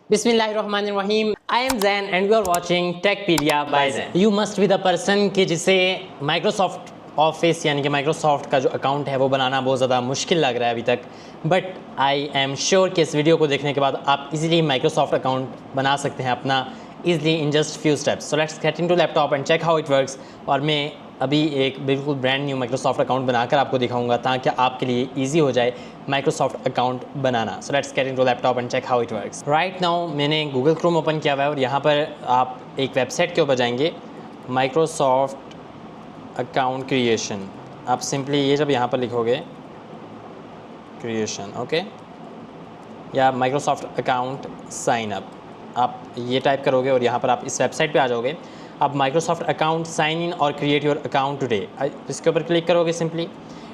बिस्मिल्लाहिर्रहमानिर्रहीम। I am Jain and you are watching Techpedia by Jain. You must be the person कि जिसे Microsoft office यानी कि माइक्रोसॉफ्ट का जो अकाउंट है वो बनाना बहुत ज़्यादा मुश्किल लग रहा है अभी तक, बट आई एम श्योर कि इस वीडियो को देखने के बाद आप इजीली माइक्रोसॉफ्ट अकाउंट बना सकते हैं अपना easily in just few steps. So let's get into laptop and check how it works. और मैं अभी एक बिल्कुल ब्रांड न्यू माइक्रोसॉफ्ट अकाउंट बनाकर आपको दिखाऊंगा ताकि आपके लिए ईजी हो जाए माइक्रोसॉफ्ट अकाउंट बनाना। So let's get into laptop and check how it works. Right now मैंने गूगल क्रोम ओपन किया हुआ है और यहाँ पर आप एक वेबसाइट के ऊपर जाएंगे, माइक्रोसॉफ्ट अकाउंट क्रिएशन। आप सिंपली ये जब यहाँ पर लिखोगे क्रिएशन, ओके, या माइक्रोसॉफ्ट अकाउंट साइन अप, आप ये टाइप करोगे और यहाँ पर आप इस वेबसाइट पे आ जाओगे। अब माइक्रोसॉफ्ट अकाउंट साइन इन और क्रिएट योर अकाउंट टुडे, इसके ऊपर क्लिक करोगे सिंपली,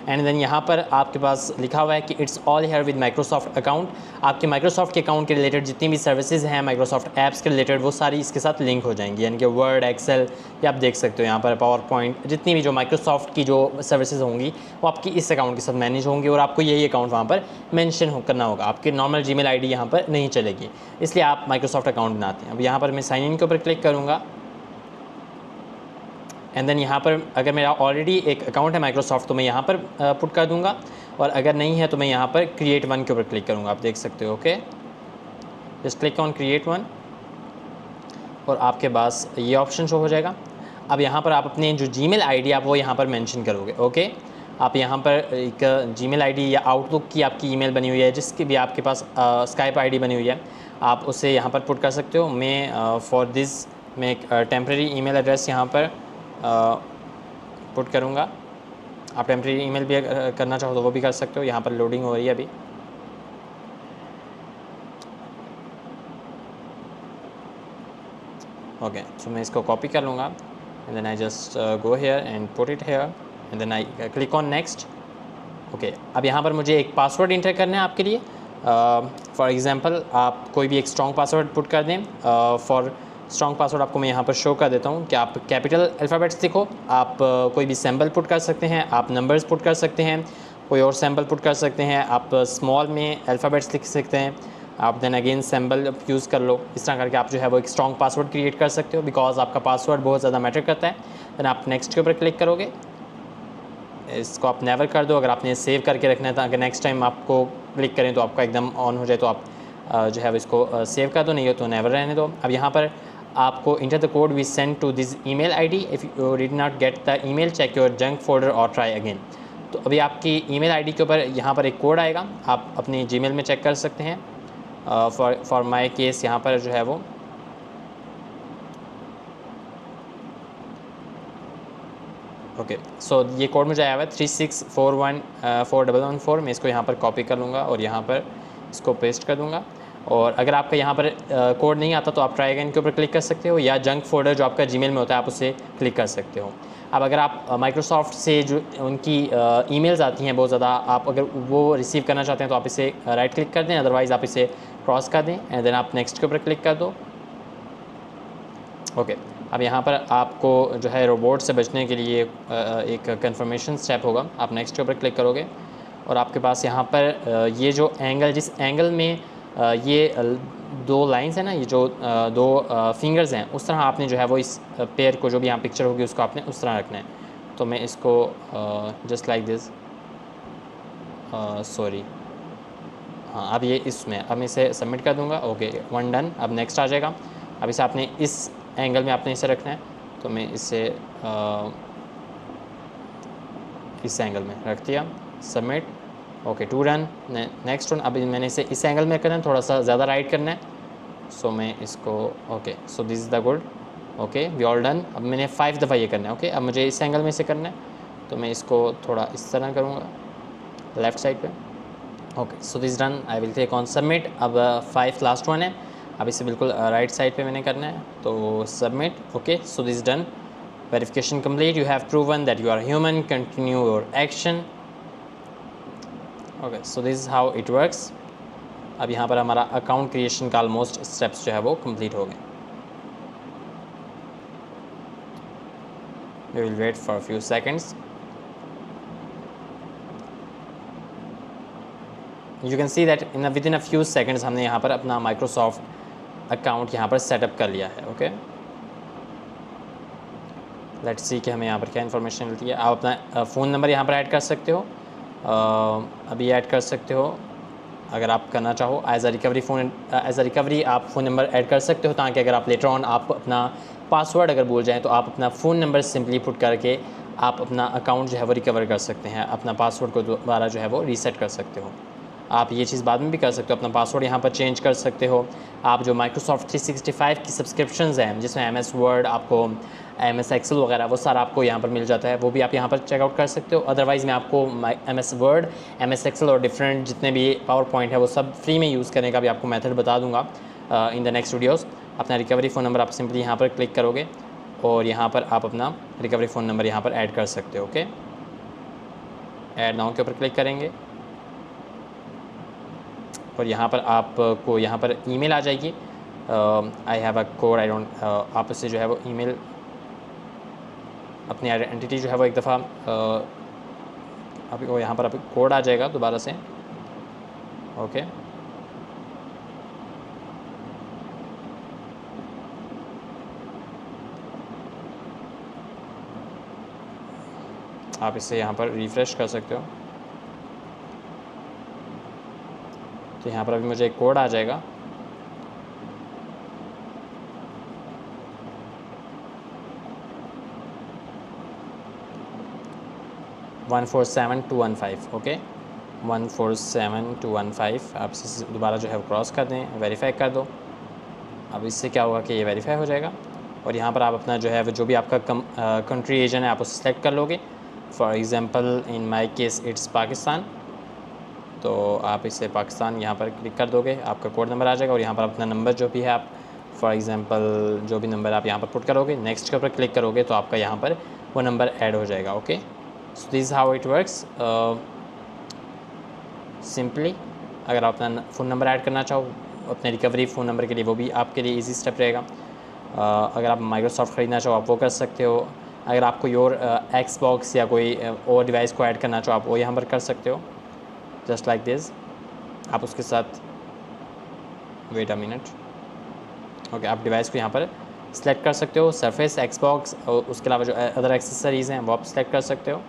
एंड देन यहाँ पर आपके पास लिखा हुआ है कि it's all here with Microsoft account. आपके माइक्रोसॉफ्ट के अकाउंट के रिलेटेड जितनी भी सर्विसेज हैं माइक्रोसॉफ्ट ऐप्स के रिलेटेड वो सारी इसके साथ लिंक हो जाएंगी, यानी कि वर्ड, एक्सेल, या आप देख सकते हो यहाँ पर पावर पॉइंट, जितनी भी जो माइक्रोसॉफ्ट की जो सर्विसेज होंगी वो आपकी इस अकाउंट के साथ मैनेज होंगी और आपको यही अकाउंट वहाँ पर मेंशन करना होगा। आपकी नॉर्मल जीमेल आईडी यहाँ पर नहीं चलेगी, इसलिए आप माइक्रोसॉफ्ट अकाउंट बनाते हैं। अब यहाँ पर मैं साइन इन के ऊपर क्लिक करूँगा एंड देन यहाँ पर अगर मेरा ऑलरेडी एक अकाउंट है माइक्रोसॉफ्ट तो मैं यहाँ पर पुट कर दूँगा, और अगर नहीं है तो मैं यहाँ पर क्रिएट वन के ऊपर क्लिक करूँगा। आप देख सकते हो, okay, just click on create one और आपके पास ये ऑप्शन शो हो जाएगा। अब यहाँ पर आप अपने जो जीमेल आईडी आप वो यहाँ पर मेंशन करोगे, ओके। आप यहाँ पर एक जीमेल आईडी या आउटलुक की आपकी ईमेल बनी हुई है, जिसकी भी आपके पास स्काइप आईडी बनी हुई है, आप उसे यहाँ पर पुट कर सकते हो। मैं फॉर दिस मैं एक टेम्प्रेरी ईमेल एड्रेस यहाँ पर पुट करूँगा। आप टेम्प्रेरी ईमेल भी करना चाहो तो वो भी कर सकते हो। यहाँ पर लोडिंग हो रही है अभी। ओके, सो मैं इसको कॉपी कर लूँगा and then I just go here and put it here and then I click on next. Okay, अब यहाँ पर मुझे एक पासवर्ड इंटर करना है आपके लिए। फॉर एग्ज़ाम्पल आप कोई भी एक स्ट्रॉन्ग पासवर्ड पुट कर दें। फॉर स्ट्रॉन्ग पासवर्ड आपको मैं यहाँ पर शो कर देता हूँ कि आप कैपिटल अल्फ़ाबेट्स लिखो, आप कोई भी सिंबल पुट कर सकते हैं, आप नंबर्स पुट कर सकते हैं, कोई और सिंबल पुट कर सकते हैं, आप स्मॉल में अल्फ़ाबेट्स लिख सकते हैं, आप देन अगेन सिंबल यूज़ कर लो। इस तरह करके आप जो है वो एक स्ट्रॉन्ग पासवर्ड क्रिएट कर सकते हो, बिकॉज आपका पासवर्ड बहुत ज़्यादा मैटर करता है। देन आप नेक्स्ट के ऊपर क्लिक करोगे, इसको आप नेवर कर दो अगर आपने सेव करके रखना है, ताकि नेक्स्ट टाइम आपको क्लिक करें तो आपका एकदम ऑन हो जाए, तो आप जो है इसको सेव कर दो, नहीं हो तो नेवर रहने दो। अब यहाँ पर आपको enter the code we send to this email ID, if you did not get the email check your junk folder और ट्राई अगेन। तो अभी आपकी ईमेल आईडी के ऊपर यहाँ पर एक कोड आएगा, आप अपनी जीमेल में चेक कर सकते हैं। फॉर माय केस यहाँ पर जो है वो ओके, सो ये कोड मुझे आया हुआ है 36414114। मैं इसको यहाँ पर कॉपी कर लूँगा और यहाँ पर इसको पेस्ट कर दूँगा। और अगर आपका यहाँ पर कोड नहीं आता तो आप ट्राई अगेन के ऊपर क्लिक कर सकते हो, या जंक फोल्डर जो आपका जीमेल में होता है आप उसे क्लिक कर सकते हो। अब अगर आप माइक्रोसॉफ्ट से जो उनकी ईमेल्स आती हैं बहुत ज़्यादा, आप अगर वो रिसीव करना चाहते हैं तो आप इसे राइट क्लिक कर दें, अदरवाइज़ आप इसे क्रॉस कर दें एंड देन आप नेक्स्ट के ऊपर क्लिक कर दो। ओके, अब यहाँ पर आपको जो है रोबोट से बचने के लिए एक कंफर्मेशन स्टेप होगा। आप नेक्स्ट के ऊपर क्लिक करोगे और आपके पास यहाँ पर ये जो एंगल, जिस एंगल में ये दो लाइंस हैं ना, ये जो दो फिंगर्स हैं, उस तरह आपने जो है वो इस पेयर को, जो भी यहाँ पिक्चर होगी उसको आपने उस तरह रखना है। तो मैं इसको जस्ट लाइक दिस, सॉरी, हाँ, अब ये इसमें, अब मैं इसे सबमिट कर दूँगा। Okay, one done. अब नेक्स्ट आ जाएगा। अब इसे आपने इस एंगल में आपने इसे रखना है, तो मैं इसे इस एंगल में रख दिया, submit. Okay, two done, next one. अब मैंने इसे इस एंगल में करना है, थोड़ा सा ज़्यादा राइट करना है, सो मैं इसको okay, so this is the good. Okay, we all done. अब मैंने 5 दफ़ा ये करना है। ओके, अब मुझे इस एंगल में से करना है, तो मैं इसको थोड़ा इस तरह करूँगा लेफ़्ट साइड पे। Okay, so this done. I will click on submit. अब 5 लास्ट वन है, अब इसे बिल्कुल राइट साइड पे मैंने करना है, तो submit. Okay, so this done. Verification complete, you have proven that you are human, continue your action. Okay, so this is how it works. अब यहाँ पर हमारा अकाउंट क्रिएशन का ऑलमोस्ट स्टेप्स जो है वो कंप्लीट हो गए। We will wait for few seconds. You can see that within a few seconds हमने यहाँ पर अपना माइक्रोसॉफ्ट अकाउंट यहाँ पर सेटअप कर लिया है। ओके, लेट्स सी कि हमें यहाँ पर क्या इन्फॉर्मेशन मिलती है। आप अपना फ़ोन नंबर यहाँ पर ऐड कर सकते हो, अभी ऐड कर सकते हो अगर आप करना चाहो। एज अ रिकवरी आप फ़ोन नंबर ऐड कर सकते हो, ताकि अगर आप लेटर ऑन आप अपना पासवर्ड अगर भूल जाएँ तो आप अपना फ़ोन नंबर सिंपली पुट करके आप अपना अकाउंट जो है वो रिकवर कर सकते हैं, अपना पासवर्ड को दोबारा जो है वो रीसेट कर सकते हो। आप ये चीज़ बाद में भी कर सकते हो, अपना पासवर्ड यहाँ पर चेंज कर सकते हो। आप जो माइक्रोसॉफ्ट 365 की सब्सक्रिप्शंस हैं, जिसमें MS वर्ड, आपको MS एक्सेल वगैरह वो सारा आपको यहाँ पर मिल जाता है, वो भी आप यहाँ पर चेकआउट कर सकते हो। अदरवाइज़ मैं आपको MS वर्ड, MS एक्सेल और डिफरेंट जितने भी पावर पॉइंट है वो सब फ्री में यूज़ करने का भी आपको मेथड बता दूँगा इन द नेक्स्ट वीडियोज़। अपना रिकवरी फ़ोन नंबर आप सिंपली यहाँ पर क्लिक करोगे और यहाँ पर आप अपना रिकवरी फ़ोन नंबर यहाँ पर ऐड कर सकते हो। ओके, ऐड नाउ के ऊपर क्लिक करेंगे और यहाँ पर आपको यहाँ पर ईमेल आ जाएगी। I have a code, I don't, आप इससे जो है वो ईमेल अपनी आइडेंटिटी जो है वो एक दफ़ा आपको यहाँ पर आपको कोड आ जाएगा दोबारा से। ओके, आप इसे यहाँ पर रिफ़्रेश कर सकते हो। तो यहाँ पर अभी मुझे एक कोड आ जाएगा। वन 147-215। ओके, 147-215 आप इसे दोबारा जो है वो क्रॉस कर दें, वेरीफाई कर दो। अब इससे क्या होगा कि ये वेरीफाई हो जाएगा और यहाँ पर आप अपना जो है वो जो भी आपका कंट्री रीजन है आप उसे सेलेक्ट कर लोगे। For example in my case it's Pakistan, तो आप इसे पाकिस्तान यहाँ पर क्लिक कर दोगे, आपका कोड नंबर आ जाएगा और यहाँ पर अपना नंबर जो भी है आप फॉर एग्ज़ाम्पल जो भी नंबर आप यहाँ पर पुट करोगे, नेक्स्ट के ऊपर क्लिक करोगे तो आपका यहाँ पर वो नंबर ऐड हो जाएगा। Okay, so this how it works simply. अगर आप अपना फ़ोन नंबर ऐड करना चाहो अपने रिकवरी फ़ोन नंबर के लिए, वो भी आपके लिए ईजी स्टेप रहेगा। अगर आप माइक्रोसॉफ्ट ख़रीदना चाहो आप वो कर सकते हो। अगर आप कोई और एक्सबॉक्स या कोई और डिवाइस को ऐड करना चाहो आप वो यहाँ पर कर सकते हो, जस्ट लाइक दिस। आप उसके साथ वेट अ मिनट। ओके, आप डिवाइस को यहाँ पर सिलेक्ट कर सकते हो, सरफेस, एक्सबॉक्स और उसके अलावा जो अदर एक्सेसरीज़ हैं वो आप सिलेक्ट कर सकते हो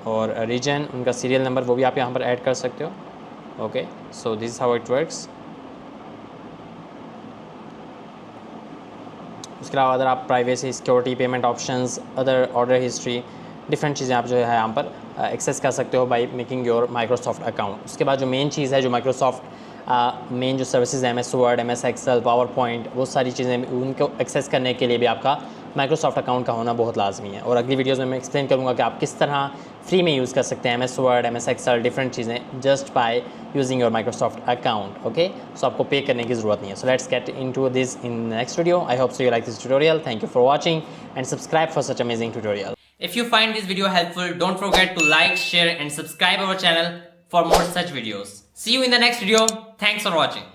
और रीजन, उनका सीरियल नंबर वो भी आप यहाँ पर ऐड कर सकते हो। Okay, so this is how it works. उसके अलावा अदर आप privacy, security, payment options, other order history, different चीज़ें आप जो है यहाँ पर एक्सेस कर सकते हो by making your Microsoft account. उसके बाद जो मेन चीज़ है, जो माइक्रोसॉफ्ट मेन जो services MS Word, MS Excel, PowerPoint, वो सारी चीज़ें उनको एक्सेस करने के लिए भी आपका माइक्रोसॉफ्ट अकाउंट का होना बहुत लाजमी है। और अगली वीडियोज़ में मैं एक्सप्लेन करूँगा कि आप किस तरह फ्री में यूज़ कर सकते हैं MS Word, MS Excel, different चीज़ें just by using your Microsoft account. Okay, so आपको पे करने की ज़रूरत नहीं है। So let's get into this in next video. I hope so you like this tutorial. Thank you for watching and subscribe for such amazing tutorial. If you find this video helpful, don't forget to like, share and subscribe our channel for more such videos. See you in the next video. Thanks for watching.